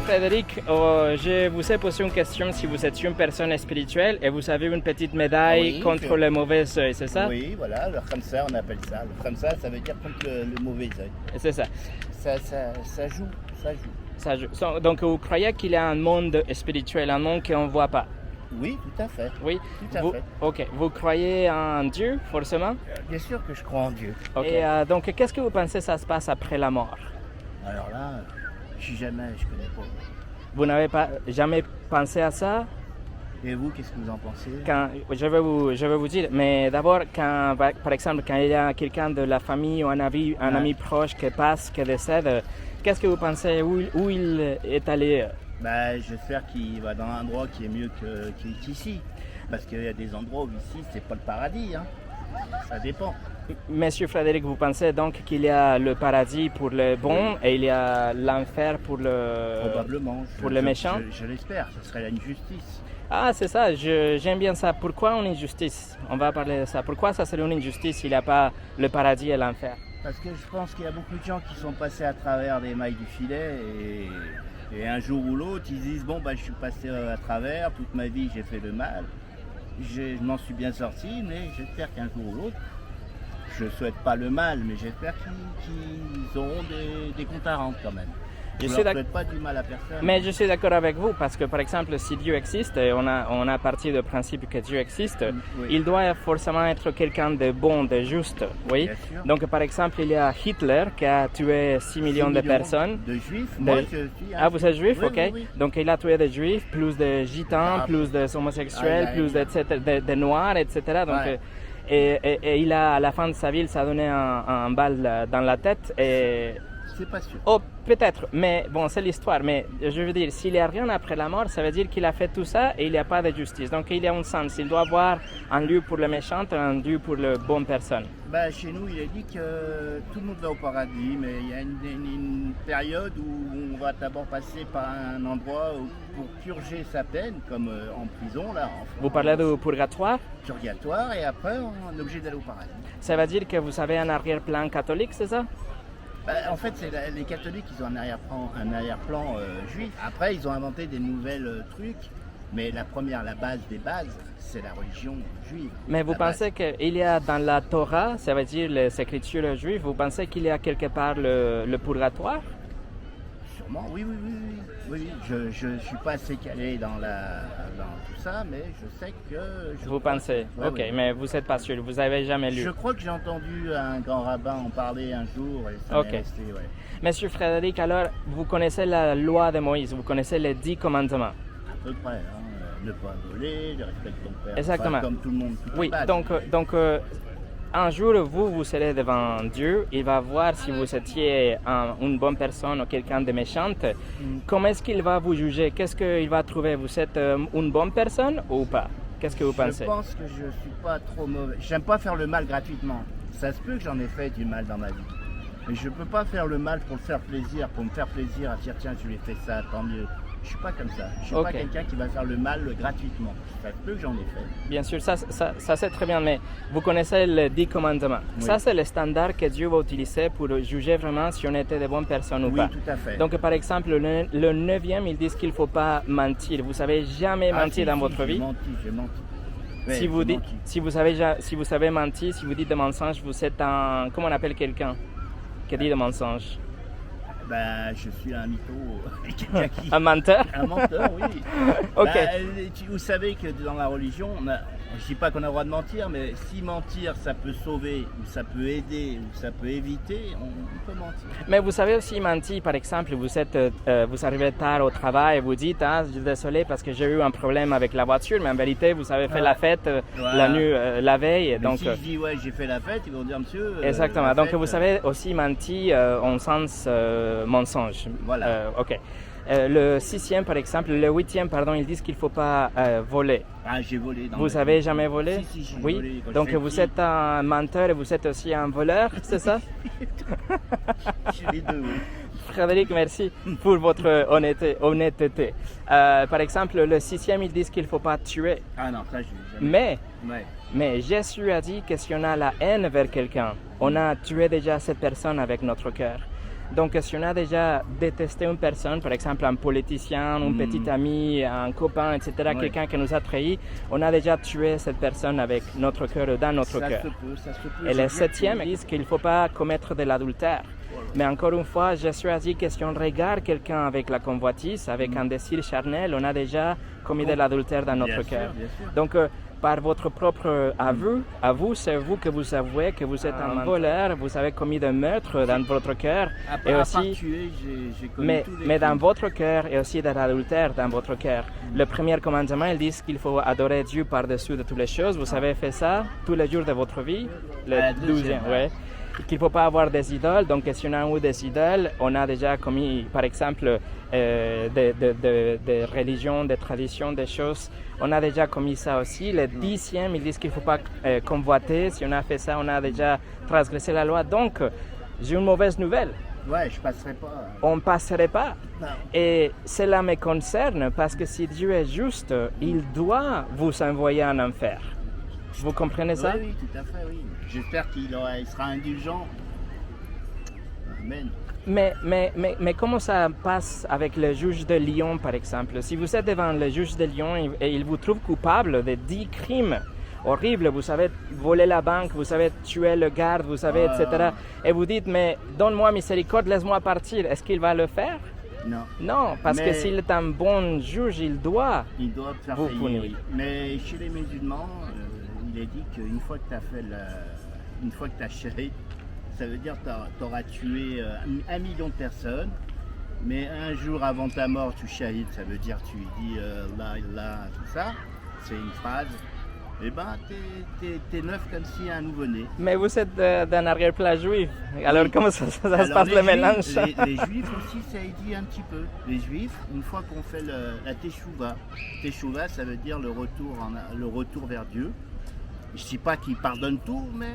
Frédéric, je vous ai posé une question si vous êtes une personne spirituelle et vous avez une petite médaille contre le mauvais œil, c'est ça? Oui, voilà, le khamsa, on appelle ça. Le khamsa, ça veut dire contre le mauvais œil. C'est ça. Ça joue. Ça joue. Donc vous croyez qu'il y a un monde spirituel, un monde qu'on ne voit pas? Oui, tout à fait. Oui, tout à fait. Ok, vous croyez en Dieu, forcément? Bien sûr que je crois en Dieu. Okay. Et donc, qu'est-ce que vous pensez que ça se passe après la mort? Alors là, je connais pas. Vous n'avez pas jamais pensé à ça? Et vous, qu'est-ce que vous en pensez? Je vais vous dire, mais d'abord, par exemple, quand il y a quelqu'un de la famille ou un ami proche qui passe, qui décède, qu'est-ce que vous pensez, où il est allé? J'espère qu'il va dans un endroit qui est mieux qu'il est ici. Parce qu'il y a des endroits où ici, c'est pas le paradis. Hein. Ça dépend. Monsieur Frédéric, vous pensez donc qu'il y a le paradis pour les bons et il y a l'enfer pour Probablement. Pour les méchants? Je l'espère, ce serait une injustice. Ah, c'est ça, j'aime bien ça. Pourquoi une injustice? On va parler de ça. Pourquoi ça serait une injustice s'il n'y a pas le paradis et l'enfer? Parce que je pense qu'il y a beaucoup de gens qui sont passés à travers les mailles du filet et un jour ou l'autre, ils disent je suis passé à travers, toute ma vie j'ai fait le mal. Je m'en suis bien sorti, mais j'espère qu'un jour ou l'autre, je ne souhaite pas le mal, mais j'espère qu'ils auront des comptes à rendre quand même. Je ne souhaite pas du mal à personne. Mais je suis d'accord avec vous, parce que par exemple, si Dieu existe, et on a parti du principe que Dieu existe, il doit forcément être quelqu'un de bon, de juste. Oui. Donc par exemple, il y a Hitler qui a tué 6 millions de personnes. De juifs, moi je suis. Ah, vous êtes juif? Oui, ok. Oui. Donc il a tué des juifs, plus de gitans, plus de homosexuels, plus de noirs, etc. Donc, et il a, à la fin de sa vie, il s'est donné un balle dans la tête. Et... C'est pas sûr. Oh, peut-être, mais bon, c'est l'histoire. Mais je veux dire, s'il n'y a rien après la mort, ça veut dire qu'il a fait tout ça et il n'y a pas de justice. Donc il y a un sens. Il doit avoir un lieu pour le méchant et un lieu pour les bonnes personnes. Chez nous, il a dit que tout le monde va au paradis, mais il y a une période où on va d'abord passer par un endroit pour purger sa peine, comme en prison, là. Vous parlez de purgatoire? Purgatoire, et après, on est obligé d'aller au paradis. Ça veut dire que vous avez un arrière-plan catholique, c'est ça? En fait, c'est les catholiques, ils ont un arrière-plan juif. Après, ils ont inventé des nouvelles trucs, mais la base des bases, c'est la religion juive. Mais vous pensez qu'il y a dans la Torah, ça veut dire les écritures juives, vous pensez qu'il y a quelque part le purgatoire? Sûrement, oui. Je ne suis pas assez calé dans tout ça, mais je sais que... Vous pensez? Ok, mais vous n'êtes pas sûr, vous n'avez jamais lu? Je crois que j'ai entendu un grand rabbin en parler un jour et ça m'est resté, Monsieur Frédéric, alors, vous connaissez la loi de Moïse, vous connaissez les 10 commandements? À peu près, ne pas voler, de respecter ton père. Exactement. Comme tout le monde. Oui, donc un jour, vous serez devant Dieu, il va voir si vous étiez une bonne personne ou quelqu'un de méchante. Comment est-ce qu'il va vous juger? Qu'est-ce qu'il va trouver? Vous êtes une bonne personne ou pas? Qu'est-ce que vous pensez? Je pense que je ne suis pas trop mauvais. J'aime pas faire le mal gratuitement. Ça se peut que j'en ai fait du mal dans ma vie. Mais je ne peux pas faire le mal pour me faire plaisir, à dire tiens, je lui ai fait ça, tant mieux. Je suis pas comme ça. Je suis pas quelqu'un qui va faire le mal gratuitement. Ça se peut que j'en ai fait. Bien sûr, ça c'est très bien, mais vous connaissez les 10 commandements. Oui. Ça, c'est le standard que Dieu va utiliser pour juger vraiment si on était de bonnes personnes ou pas. Oui, tout à fait. Donc, par exemple, le 9e, ils disent qu'il ne faut pas mentir. Vous savez jamais mentir dans votre vie? J'ai menti. Ouais, si vous savez mentir, si vous dites des mensonges, vous êtes un... Comment on appelle quelqu'un qui dit des mensonges? Je suis un mytho. Un menteur? Un menteur, oui. Ok. Vous savez que dans la religion, je ne dis pas qu'on a le droit de mentir, mais si mentir, ça peut sauver, ou ça peut aider, ou ça peut éviter, on peut mentir. Mais vous savez aussi mentir, par exemple, vous arrivez tard au travail et vous dites je suis désolé parce que j'ai eu un problème avec la voiture, mais en vérité, vous avez fait la fête la nuit, la veille. Mais donc, si je dis j'ai fait la fête, ils vont dire monsieur. Exactement. Donc vous savez aussi mentir en sens mensonge. Voilà. Ok. Le 6e, par exemple, le 8e, pardon, ils disent qu'il ne faut pas voler. J'ai volé. Vous n'avez jamais volé? Si, j'ai oui. volé. Donc vous êtes un menteur et vous êtes aussi un voleur, c'est ça? Les deux, oui. Frédéric, merci pour votre honnêteté. Par exemple, le 6e, ils disent qu'il ne faut pas tuer. Ah non, ça, je jamais. Mais Jésus a dit que si on a la haine vers quelqu'un, on a tué déjà cette personne avec notre cœur. Donc, si on a déjà détesté une personne, par exemple un politicien, un petit ami, un copain, etc., quelqu'un qui nous a trahis, on a déjà tué cette personne avec notre cœur ou dans notre cœur. Ça se peut. Et le septième, ils disent qu'il ne faut pas commettre de l'adultère. Mais encore une fois, Jésus a dit que si on regarde quelqu'un avec la convoitise, avec un désir charnel, on a déjà commis de l'adultère dans notre cœur. Donc, par votre propre aveu, c'est vous que vous avouez que vous êtes un voleur, vous avez commis de meurtre dans votre cœur. Et aussi, j'ai commis mais dans votre cœur et aussi de l'adultère dans votre cœur. Le premier commandement, ils disent qu'il faut adorer Dieu par-dessus de toutes les choses. Vous avez fait ça tous les jours de votre vie. Le 12e, oui. Qu'il ne faut pas avoir des idoles. Donc, si on a eu des idoles, on a déjà commis, par exemple, des religions, des traditions, des choses. On a déjà commis ça aussi. Le 10e, ils disent qu'il ne faut pas convoiter. Si on a fait ça, on a déjà transgressé la loi. Donc, j'ai une mauvaise nouvelle. Ouais, je passerai pas. On ne passerait pas. Non. Et cela me concerne parce que si Dieu est juste, il doit vous envoyer en enfer. Vous comprenez ça? Oui, tout à fait, oui. J'espère qu'il sera indulgent. Amen. Mais comment ça passe avec le juge de Lyon, par exemple? Si vous êtes devant le juge de Lyon et il vous trouve coupable de 10 crimes horribles, vous savez voler la banque, vous savez tuer le garde, vous savez, etc. Et vous dites, mais donne-moi miséricorde, laisse-moi partir. Est-ce qu'il va le faire? Non. Non, parce que s'il est un bon juge, il doit faire vous punir. Oui. Mais chez les musulmans, il est dit qu'une fois que tu as fait une fois que tu as shahid, ça veut dire que tu auras tué 1 million de personnes, mais un jour avant ta mort, tu shahid, ça veut dire tu dis là, tout ça, c'est une phrase. Eh ben, t'es neuf comme si un nouveau-né. Mais vous êtes d'un arrière-plan juif. Alors, comment ça se passe le mélange? Les juifs aussi, ça y dit un petit peu. Les juifs, une fois qu'on fait la teshuva, teshuva, ça veut dire le retour vers Dieu. Je ne dis pas qu'il pardonne tout, mais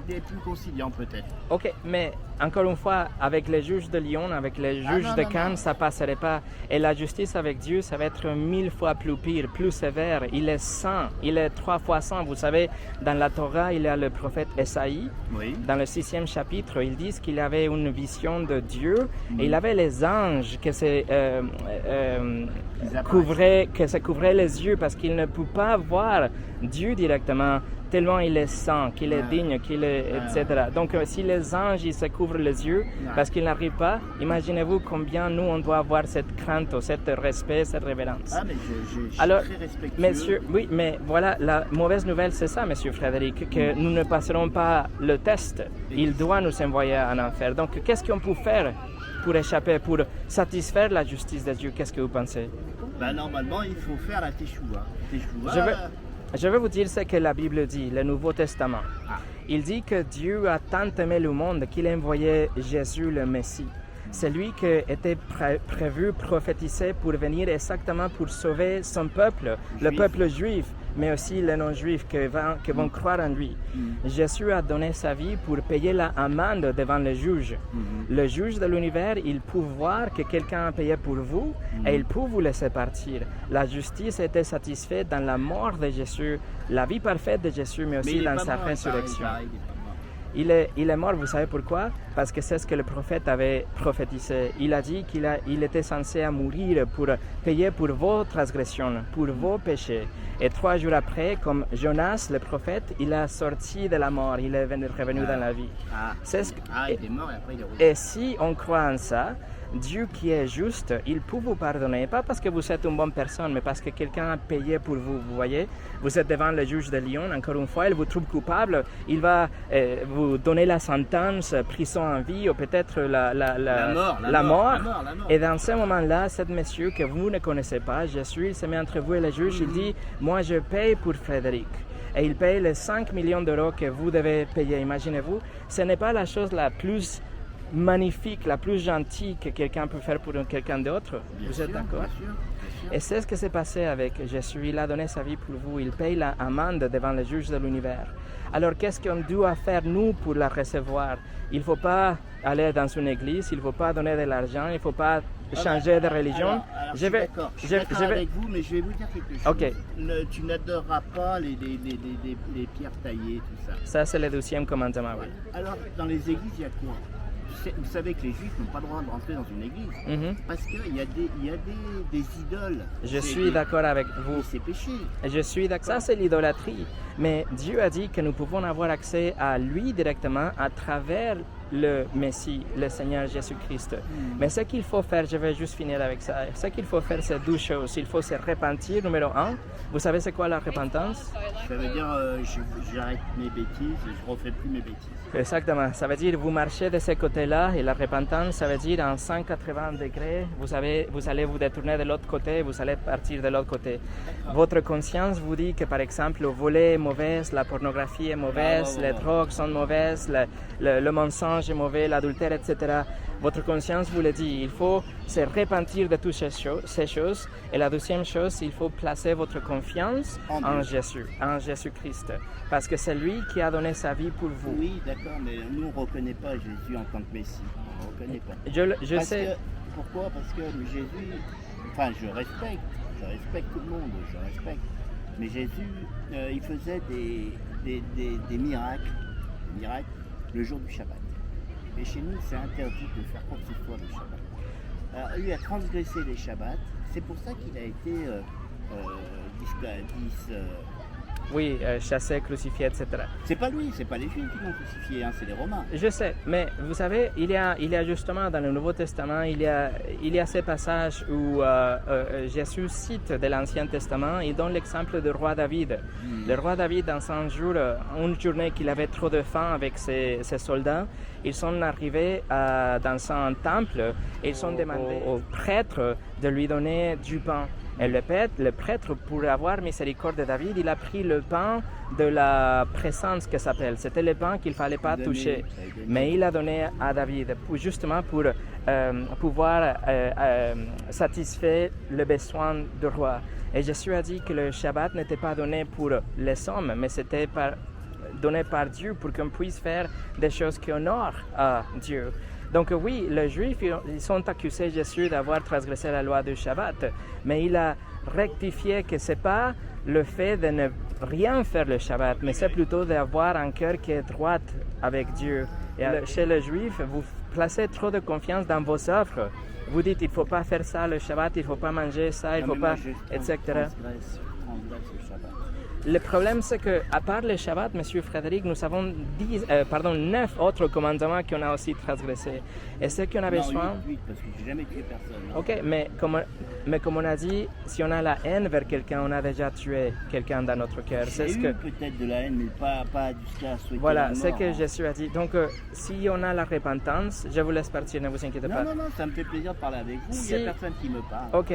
il est plus conciliant peut-être. Ok, mais encore une fois, avec les juges de Lyon, avec les juges de Cannes, ça ne passerait pas. Et la justice avec Dieu, ça va être 1000 fois plus pire, plus sévère. Il est saint, il est 3 fois saint. Vous savez, dans la Torah, il y a le prophète Esaïe. Oui. Dans le 6e chapitre, ils disent qu'il avait une vision de Dieu et il avait les anges qui se couvraient les yeux parce qu'il ne peut pas voir Dieu directement, tellement il est saint, qu'il est digne, etc. Donc si les anges ils se couvrent les yeux parce qu'ils n'arrivent pas, imaginez-vous combien nous on doit avoir cette crainte, cet respect, cette révérence. Mais je suis Alors, très respectueux. Messieurs, oui, mais voilà, la mauvaise nouvelle c'est ça, monsieur Frédéric, que nous ne passerons pas le test. Il doit nous envoyer en enfer. Donc qu'est-ce qu'on peut faire pour échapper, pour satisfaire la justice de Dieu? Qu'est-ce que vous pensez? Normalement, il faut faire la teshuva. Je vais vous dire ce que la Bible dit, le Nouveau Testament. Il dit que Dieu a tant aimé le monde qu'il a envoyé Jésus le Messie. C'est lui qui était prévu, prophétisé pour venir exactement pour sauver son peuple, le peuple juif, mais aussi les non-juifs qui vont croire en lui. Jésus a donné sa vie pour payer l'amende devant le juge. Le juge de l'univers, il peut voir que quelqu'un a payé pour vous et il peut vous laisser partir. La justice était satisfaite dans la mort de Jésus, la vie parfaite de Jésus, mais aussi dans sa résurrection. Il est mort, vous savez pourquoi? Parce que c'est ce que le prophète avait prophétisé. Il a dit qu'il était censé mourir pour payer pour vos transgressions, pour vos péchés. Et 3 jours après, comme Jonas, le prophète, il a sorti de la mort, il est revenu dans la vie. Il est mort et après il est revenu. Et si on croit en ça, Dieu qui est juste, il peut vous pardonner, pas parce que vous êtes une bonne personne, mais parce que quelqu'un a payé pour vous, vous voyez. Vous êtes devant le juge de Lyon, encore une fois, il vous trouve coupable, il va vous donner la sentence, prison en vie, ou peut-être la mort. Et dans ce moment-là, cet monsieur que vous ne connaissez pas, Jésus, il se met entre vous et le juge, il dit, moi je paye pour Frédéric. Et il paye les 5 millions d'euros que vous devez payer, imaginez-vous. Ce n'est pas la chose la plus magnifique, la plus gentille que quelqu'un peut faire pour quelqu'un d'autre. Vous êtes d'accord? Bien sûr. Et c'est ce qui s'est passé avec Jésus. Il a donné sa vie pour vous. Il paye l'amende devant le juge de l'univers. Alors qu'est-ce qu'on doit faire nous pour la recevoir? Il ne faut pas aller dans une église, il ne faut pas donner de l'argent, il ne faut pas changer de religion. Je suis d'accord avec vous, mais je vais vous dire quelque chose. Okay. Tu n'adoreras pas les pierres taillées, tout ça. Ça, c'est le 12e commandement, oui. Alors, dans les églises, il y a quoi? vous savez que les Juifs n'ont pas le droit de rentrer dans une église Mhm. parce qu'il y a des idoles. Je C'est suis des- d'accord avec vous. et c'est péché. Je suis d'accord. Ça, c'est l'idolâtrie. Mais Dieu a dit que nous pouvons avoir accès à lui directement à travers le Messie, le Seigneur Jésus-Christ. Mais ce qu'il faut faire, je vais juste finir avec ça. Ce qu'il faut faire, c'est deux choses. Il faut se repentir, numéro un. Vous savez c'est quoi la repentance? Ça veut dire j'arrête mes bêtises et je refais plus mes bêtises. Exactement. Ça veut dire vous marchez de ce côté-là et la repentance, ça veut dire en 180 degrés, vous allez vous détourner de l'autre côté, vous allez partir de l'autre côté. Votre conscience vous dit que par exemple le volet est mauvais, la pornographie est mauvaise, les drogues sont mauvaises, le mensonge est mauvais, l'adultère, etc. Votre conscience vous le dit. Il faut se repentir de toutes ces choses. Et la deuxième chose, il faut placer votre confiance en Jésus, en Jésus-Christ. Parce que c'est lui qui a donné sa vie pour vous. Oui, d'accord, mais nous on ne reconnaît pas Jésus en tant que Messie. On ne reconnaît pas. Je Parce sais. Pourquoi? Parce que Jésus, enfin je respecte tout le monde, je respecte. Mais Jésus, il faisait des miracles le jour du Shabbat. Et chez nous, c'est interdit de faire quoi que ce soit le Shabbat. Alors, lui a transgressé les Shabbats, c'est pour ça qu'il a été Oui, chassé, crucifié, etc. C'est pas lui, c'est pas les Juifs qui l'ont crucifié, hein, c'est les Romains. Je sais, mais vous savez, il y a justement dans le Nouveau Testament, il y a ces passages où Jésus cite de l'Ancien Testament, il donne l'exemple du roi David. Le roi David, dans un jour, une journée qu'il avait trop de faim avec ses soldats, ils sont arrivés dans un temple et ils ont demandé au prêtre de lui donner du pain. Et le prêtre, pour avoir miséricorde de David, il a pris le pain de la présence que s'appelle. C'était le pain qu'il ne fallait pas toucher. Mais il a donné à David, justement pour pouvoir satisfaire le besoin du roi. Et Jésus a dit que le Shabbat n'était pas donné pour les hommes, mais c'était donné par Dieu pour qu'on puisse faire des choses qui honorent à Dieu. Donc oui, les Juifs, ils sont accusés Jésus d'avoir transgressé la loi du Shabbat, mais il a rectifié que ce n'est pas le fait de ne rien faire le Shabbat, mais c'est plutôt d'avoir un cœur qui est droit avec Dieu. Et chez les Juifs, vous placez trop de confiance dans vos œuvres. Vous dites, il ne faut pas faire ça le Shabbat, il ne faut pas manger ça, il ne faut pas, etc. Transgresse le Shabbat. Le problème, c'est qu'à part le Shabbat, M. Frédéric, nous avons 9 autres commandements qu'on a aussi transgressés. Et ce qu'on a besoin... 8, parce que je n'ai jamais tué personne. Hein. Ok, mais comme on a dit, si on a la haine vers quelqu'un, on a déjà tué quelqu'un dans notre cœur. C'est ce que... peut-être de la haine, mais pas jusqu'à souhaiter Voilà, la c'est mort, que hein. Jésus a dit. Donc, si on a la repentance, je vous laisse partir, ne vous inquiétez pas. Non, ça me fait plaisir de parler avec vous. Si- Il n'y a personne qui me parle. Ok,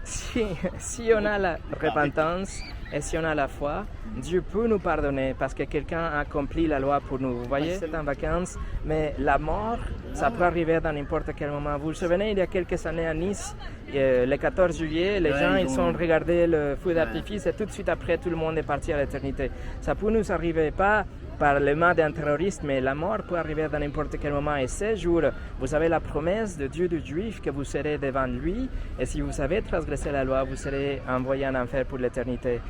si on a la repentance et si on a la foi, Dieu peut nous pardonner parce que quelqu'un a accompli la loi pour nous. Vous voyez, c'est en vacances, mais la mort, ça peut arriver dans n'importe quel moment. Vous vous souvenez, il y a quelques années à Nice, le 14 juillet, les gens ils ont regardé le feu d'artifice et tout de suite après, tout le monde est parti à l'éternité. Ça peut nous arriver pas par les mains d'un terroriste, mais la mort peut arriver dans n'importe quel moment. Et ce jour, vous avez la promesse de Dieu du Juif que vous serez devant lui. Et si vous avez transgressé la loi, vous serez envoyé en enfer pour l'éternité.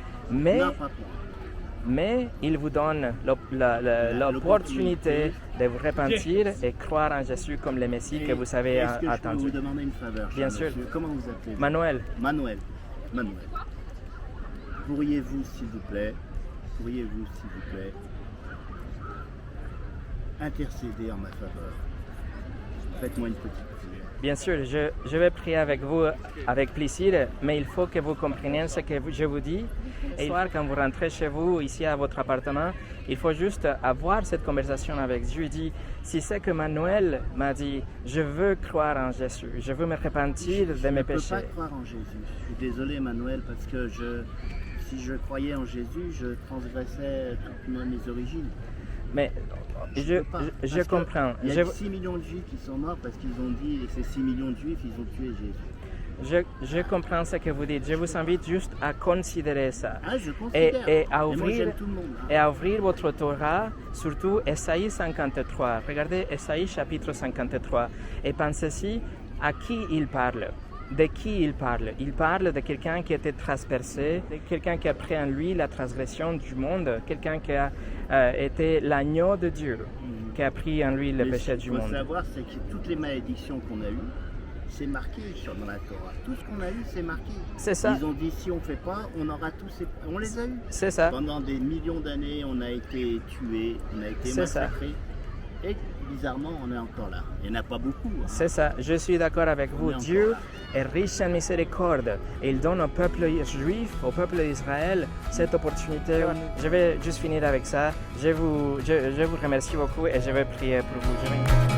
Mais il vous donne l'opportunité de vous repentir et croire en Jésus comme le Messie que vous avez Est-ce que attendu. je peux vous demander une faveur, Bien cher sûr. monsieur? Comment vous appelez-vous? Manuel, Manuel. Pourriez-vous, s'il vous plaît, intercéder en ma faveur? Faites-moi une petite prière. bien sûr, je vais prier avec vous avec plaisir, mais il faut que vous compreniez ce que je vous dis. Et soir, quand vous rentrez chez vous, ici à votre appartement, il faut juste avoir cette conversation avec Dieu. Dit, si c'est que Manuel m'a dit, je veux croire en Jésus, je veux me repentir de mes péchés. Je ne peux pas croire en Jésus. Je suis désolé, Manuel, parce que si je croyais en Jésus, je transgressais toutes mes origines. Mais je peux pas. je Parce que comprends. Il y a 6 millions de Juifs qui sont morts parce qu'ils ont dit, et ces 6 millions de Juifs, ils ont tué Jésus. Je comprends ce que vous dites. Je vous invite juste à considérer ça. Ah, je considère. Et à moi, ouvrir, j'aime tout le monde. Hein. et à ouvrir votre Torah, surtout Esaïe 53. Regardez Esaïe chapitre 53 et pensez-y à qui il parle. De qui il parle? Il parle de quelqu'un qui était transpercé, de quelqu'un qui a pris en lui la transgression du monde, quelqu'un qui a été l'agneau de Dieu. qui a pris en lui le Mais péché ce du qu'il faut monde. savoir, c'est que toutes les malédictions qu'on a eues, c'est marqué dans la Torah. Tout ce qu'on a eu, c'est marqué. C'est ça. Ils ont dit si on ne fait pas, on aura tous ces... On les a eus. C'est ça. Pendant des millions d'années, on a été tués, on a été C'est ça. massacrés. Et bizarrement, on est encore là. Il n'y en a pas beaucoup. Hein. C'est ça, je suis d'accord avec On vous. est encore Dieu là. est riche en miséricorde et il donne au peuple juif, au peuple d'Israël, cette opportunité. Je vais juste finir avec ça. Je vous remercie beaucoup et je vais prier pour vous.